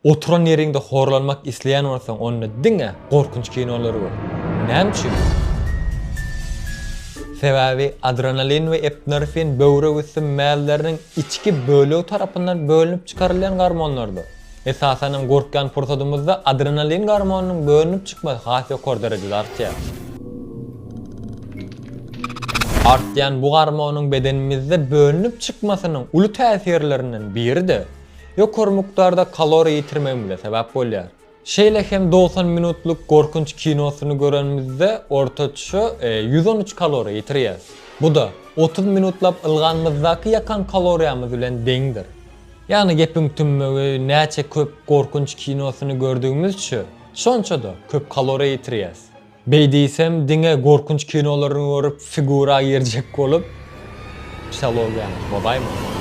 oturan yerinde horlanmak isleyen olsan onu diňe gorkunç kinolary bar. Näme üçin? Sebebi adrenalin ve epinefrin böwregisi mäleriniň içki bölegi tarapyndan bölünip çıkarılan garmonlardy. Esasanen gorkgan fursatymyzda adrenalin garmonunyň bölünip çıkmasy has ýokary derejede artýar. Artýan bu garmonuň bedenimizde bölünip çıkmasynyň uly täsirlerinden biri-de ýokary mukdarda kalori ýitirmegimize sebäp bolýar. Şeýle hem 90 minutluk gorkunç kinosyny görenimizde ortaça 113 kalori ýitirýär. Bu da 30 minutlap ılganymyzdaky yakan kaloriýamyz bilen deňdir. Ýani gepim tümmegi näçe köp gorkunç kinosyny gördüğümüz üçin şonça da köp kalori ýitirýäs. Beýdiýsem diňe gorkunç kinolaryny görüp figura ýerjek bolup psihologiýany bobaýmy?